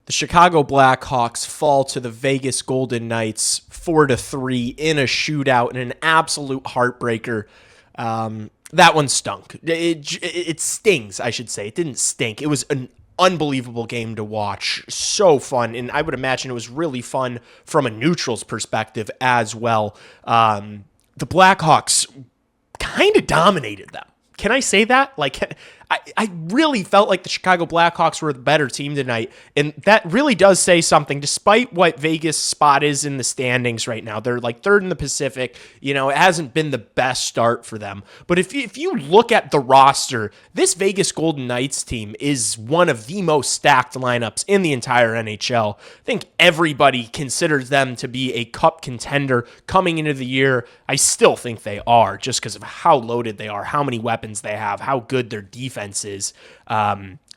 The Chicago Blackhawks fall to the Vegas Golden Knights 4-3 in a shootout, in an absolute heartbreaker. That one stunk. It stings, I should say. It didn't stink. It was an unbelievable game to watch. So fun, and I would imagine it was really fun from a neutral's perspective as well. The Blackhawks kind of dominated them. Can I say that? I really felt like the Chicago Blackhawks were the better team tonight, and that really does say something, despite what Vegas' spot is in the standings right now. They're like third in the Pacific. It hasn't been the best start for them. But if you look at the roster, this Vegas Golden Knights team is one of the most stacked lineups in the entire NHL. I think everybody considers them to be a cup contender coming into the year. I still think they are, just because of how loaded they are, how many weapons they have, how good their defense is.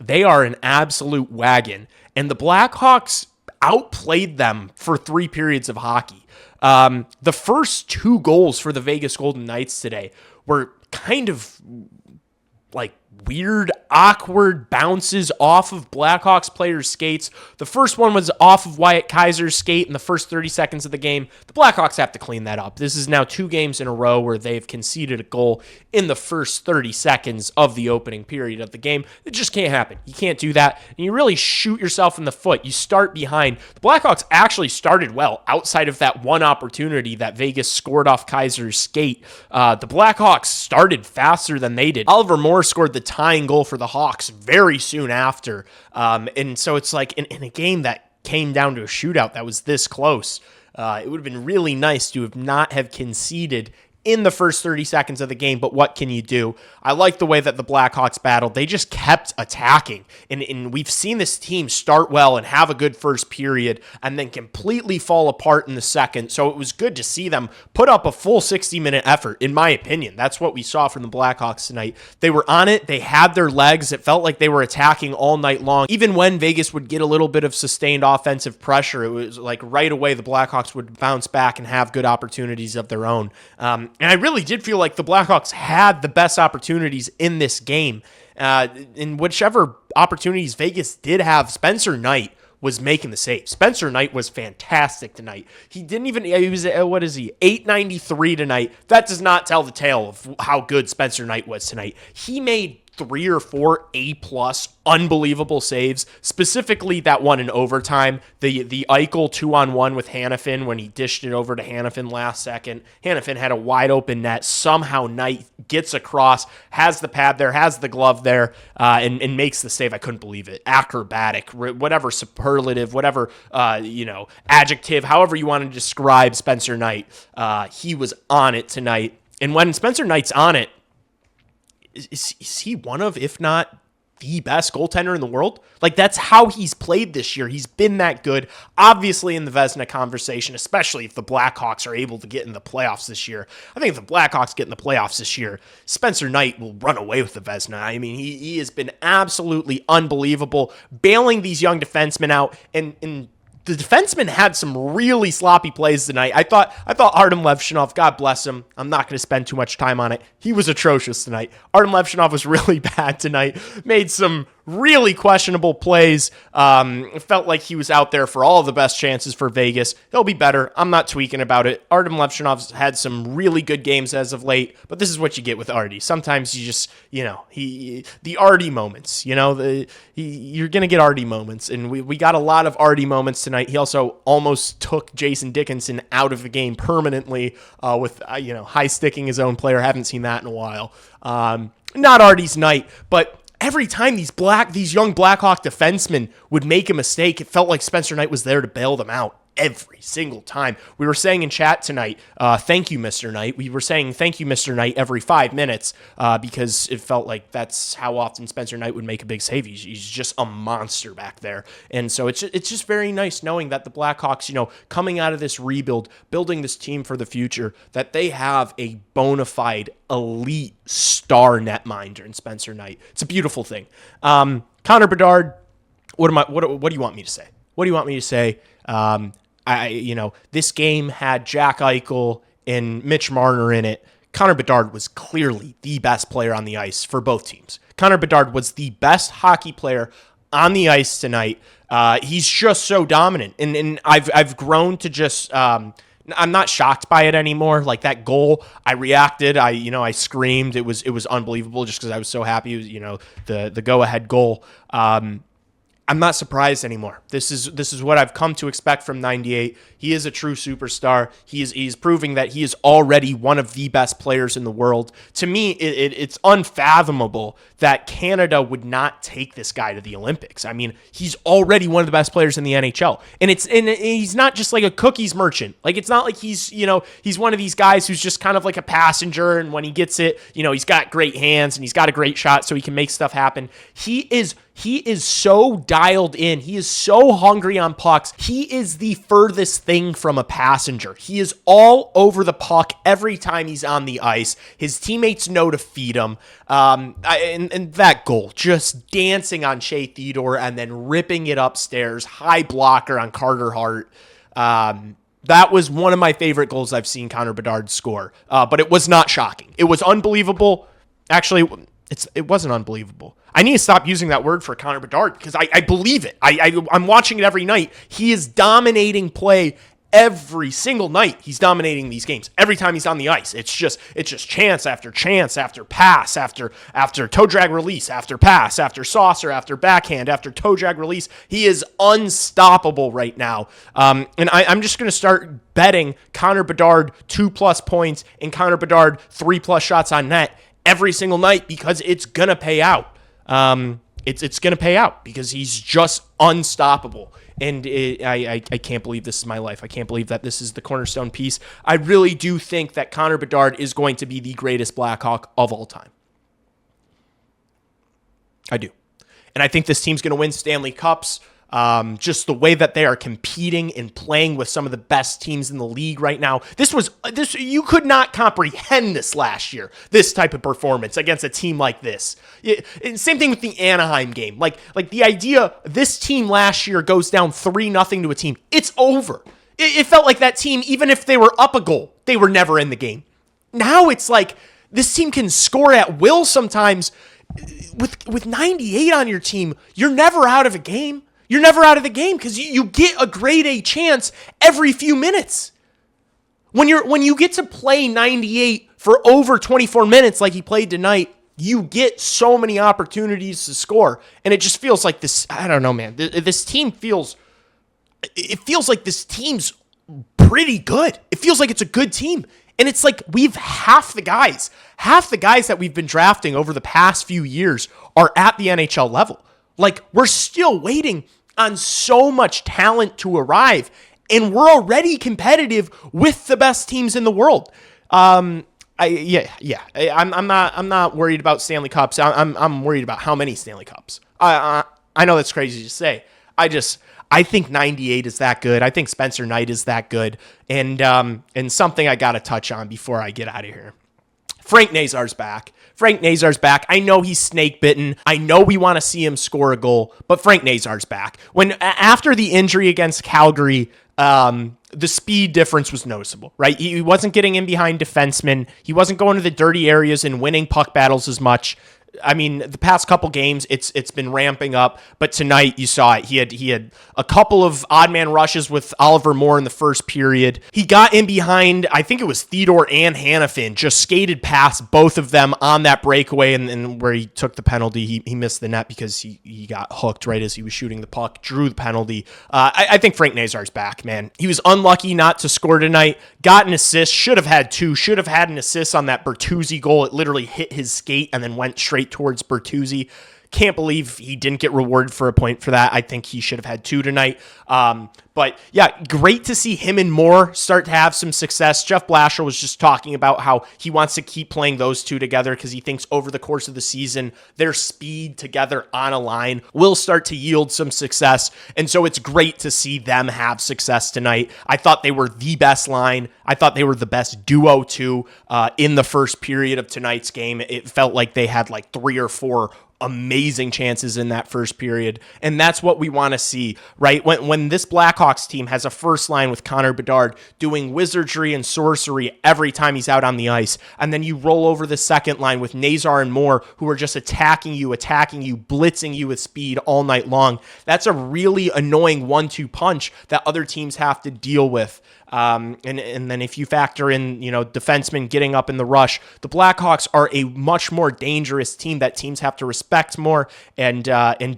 They are an absolute wagon, and the Blackhawks outplayed them for 3 periods of hockey. The first 2 goals for the Vegas Golden Knights today were kind of like weird, awkward bounces off of Blackhawks players' skates. The first one was off of Wyatt Kaiser's skate in the first 30 seconds of the game. The Blackhawks have to clean that up. This is now 2 games in a row where they've conceded a goal in the first 30 seconds of the opening period of the game. It just can't happen. You can't do that, and you really shoot yourself in the foot. You start behind. The Blackhawks actually started well outside of that one opportunity that Vegas scored off Kaiser's skate. The Blackhawks started faster than they did. Oliver Moore scored the tying goal for the Hawks very soon after. And so it's like in a game that came down to a shootout that was this close, it would have been really nice to not have conceded in the first 30 seconds of the game, but what can you do? I like the way that the Blackhawks battled. They just kept attacking, and we've seen this team start well and have a good first period and then completely fall apart in the second, so it was good to see them put up a full 60-minute effort, in my opinion. That's what we saw from the Blackhawks tonight. They were on it. They had their legs. It felt like they were attacking all night long. Even when Vegas would get a little bit of sustained offensive pressure, it was like right away the Blackhawks would bounce back and have good opportunities of their own. And I really did feel like the Blackhawks had the best opportunities in this game. In whichever opportunities Vegas did have, Spencer Knight was making the save. Spencer Knight was fantastic tonight. He was, 893 tonight. That does not tell the tale of how good Spencer Knight was tonight. He made 3 or 4 A+ unbelievable saves, specifically that one in overtime, the Eichel 2-on-1 with Hanifin when he dished it over to Hanifin last second. Hanifin had a wide open net. Somehow Knight gets across, has the pad there, has the glove there, and makes the save. I couldn't believe it. Acrobatic, whatever superlative, whatever adjective, however you want to describe Spencer Knight, he was on it tonight. And when Spencer Knight's on it, is he one of, if not the best goaltender in the world? Like, that's how he's played this year. He's been that good, obviously in the Vezina conversation, especially if the Blackhawks are able to get in the playoffs this year. I think if the Blackhawks get in the playoffs this year, Spencer Knight will run away with the Vezina. I mean, he has been absolutely unbelievable, bailing these young defensemen out, and the defenseman had some really sloppy plays tonight. I thought Artem Levshunov, God bless him, I'm not going to spend too much time on it. He was atrocious tonight. Artem Levshunov was really bad tonight. Made some really questionable plays. It felt like he was out there for all of the best chances for Vegas. He'll be better. I'm not tweaking about it. Artem Levshunov's had some really good games as of late, but this is what you get with Artie. Sometimes you just, the Artie moments, you're going to get Artie moments, and we got a lot of Artie moments tonight. He also almost took Jason Dickinson out of the game permanently with, high sticking his own player. Haven't seen that in a while. Not Artie's night, but every time these young Blackhawk defensemen would make a mistake, it felt like Spencer Knight was there to bail them out every single time. We were saying in chat tonight, thank you, Mr. Knight. We were saying thank you, Mr. Knight, every 5 minutes because it felt like that's how often Spencer Knight would make a big save. He's just a monster back there. And so it's just very nice knowing that the Blackhawks, coming out of this rebuild, building this team for the future, that they have a bona fide elite star netminder in Spencer Knight. It's a beautiful thing. Connor Bedard, what do you want me to say? What do you want me to say? This game had Jack Eichel and Mitch Marner in it. Connor Bedard was clearly the best player on the ice for both teams. Connor Bedard was the best hockey player on the ice tonight, he's just so dominant. And I've grown to just I'm not shocked by it anymore. Like that goal, I reacted. I screamed. It was unbelievable just because I was so happy. It was, the go ahead goal. I'm not surprised anymore. This is what I've come to expect from 98. He is a true superstar. He's proving that he is already one of the best players in the world. To me, it's unfathomable that Canada would not take this guy to the Olympics. I mean, he's already one of the best players in the NHL. And he's not just like a cookies merchant. Like, it's not like he's one of these guys who's just kind of like a passenger, and when he gets it, he's got great hands and he's got a great shot so he can make stuff happen. He is so dialed in. He is so hungry on pucks. He is the furthest thing from a passenger. He is all over the puck every time he's on the ice. His teammates know to feed him. And that goal, just dancing on Shea Theodore and then ripping it upstairs, high blocker on Carter Hart. That was one of my favorite goals I've seen Connor Bedard score. But it was not shocking. It was unbelievable. Actually, it wasn't unbelievable. I need to stop using that word for Connor Bedard because I believe it. I'm watching it every night. He is dominating play every single night. He's dominating these games. Every time he's on the ice, it's just chance after pass, after toe drag release, after pass, after saucer, after backhand, after toe drag release. He is unstoppable right now. And I'm just going to start betting Connor Bedard 2+ points and Connor Bedard 3+ shots on net every single night because it's going to pay out. It's going to pay out because he's just unstoppable. And I can't believe this is my life. I can't believe that this is the cornerstone piece. I really do think that Connor Bedard is going to be the greatest Blackhawk of all time. I do. And I think this team's going to win Stanley Cups. Just the way that they are competing and playing with some of the best teams in the league right now. This you could not comprehend this last year, this type of performance against a team like this. Same thing with the Anaheim game. Like the idea this team last year goes down 3-0 to a team. It's over. It felt like that team, even if they were up a goal, they were never in the game. Now it's like this team can score at will sometimes. With 98 on your team, you're never out of a game. You're never out of the game because you get a grade A chance every few minutes. When you get to play 98 for over 24 minutes like he played tonight, you get so many opportunities to score. And it just feels like this, I don't know, man. This team feels like this team's pretty good. It feels like it's a good team. And it's like we've half the guys that we've been drafting over the past few years are at the NHL level. Like, we're still waiting on so much talent to arrive, and we're already competitive with the best teams in the world. I'm not worried about Stanley Cups. I'm worried about how many Stanley Cups. I know that's crazy to say. I think 98 is that good. I think Spencer Knight is that good, and something I got to touch on before I get out of here. Frank Nazar's back. I know he's snake bitten. I know we want to see him score a goal, but Frank Nazar's back. After the injury against Calgary, the speed difference was noticeable, right? He wasn't getting in behind defensemen. He wasn't going to the dirty areas and winning puck battles as much. I mean, the past couple games, it's been ramping up, but tonight you saw it. He had a couple of odd man rushes with Oliver Moore in the first period. He got in behind, I think it was Theodore and Hanifin, just skated past both of them on that breakaway, and where he took the penalty, he missed the net because he got hooked right as he was shooting the puck, drew the penalty. I think Frank Nazar's back, man. He was unlucky not to score tonight, got an assist, should have had an assist on that Bertuzzi goal. It literally hit his skate and then went straight towards Bertuzzi. Can't believe he didn't get rewarded for a point for that. I think he should have had 2 tonight. But yeah, great to see him and Moore start to have some success. Jeff Blashill was just talking about how he wants to keep playing those two together because he thinks over the course of the season, their speed together on a line will start to yield some success. And so it's great to see them have success tonight. I thought they were the best line. I thought they were the best duo too in the first period of tonight's game. It felt like they had like 3 or 4 amazing chances in that first period. And that's what we want to see, right? When this Blackhawks team has a first line with Connor Bedard doing wizardry and sorcery every time he's out on the ice, and then you roll over the second line with Nazar and Moore, who are just attacking you, blitzing you with speed all night long, that's a really annoying 1-2 punch that other teams have to deal with. And then if you factor in, defensemen getting up in the rush, the Blackhawks are a much more dangerous team that teams have to respect more and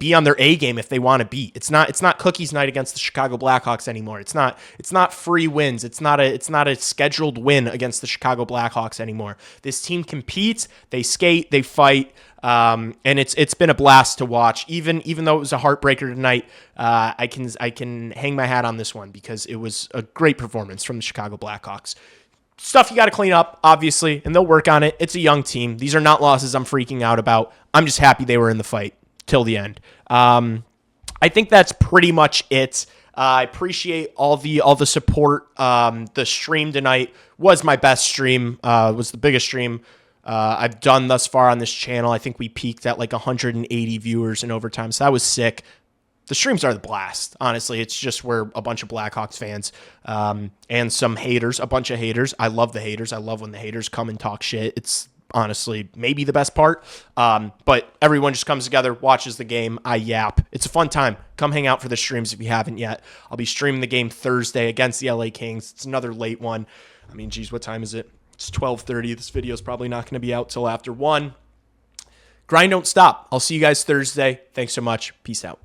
be on their A game if they want to beat. It's not cookies night against the Chicago Blackhawks anymore. It's not free wins. It's not a scheduled win against the Chicago Blackhawks anymore. This team competes, they skate, they fight. And it's been a blast to watch. Even though it was a heartbreaker tonight, I can hang my hat on this one because it was a great performance from the Chicago Blackhawks. Stuff you got to clean up, obviously, and they'll work on it. It's a young team. These are not losses I'm freaking out about. I'm just happy they were in the fight till the end. I think that's pretty much it. I appreciate all the support. The stream tonight was my best stream. Was the biggest stream I've done thus far on this channel. I think we peaked at like 180 viewers in overtime, so that was sick. The streams are the blast, honestly. It's just we're a bunch of Blackhawks fans and some haters, a bunch of haters. I love the haters. I love when the haters come and talk shit. It's honestly maybe the best part, but everyone just comes together, watches the game. I yap. It's a fun time. Come hang out for the streams if you haven't yet. I'll be streaming the game Thursday against the LA Kings. It's another late one. I mean, geez, what time is it? It's 12:30. This video is probably not going to be out till after 1. Grind don't stop. I'll see you guys Thursday. Thanks so much. Peace out.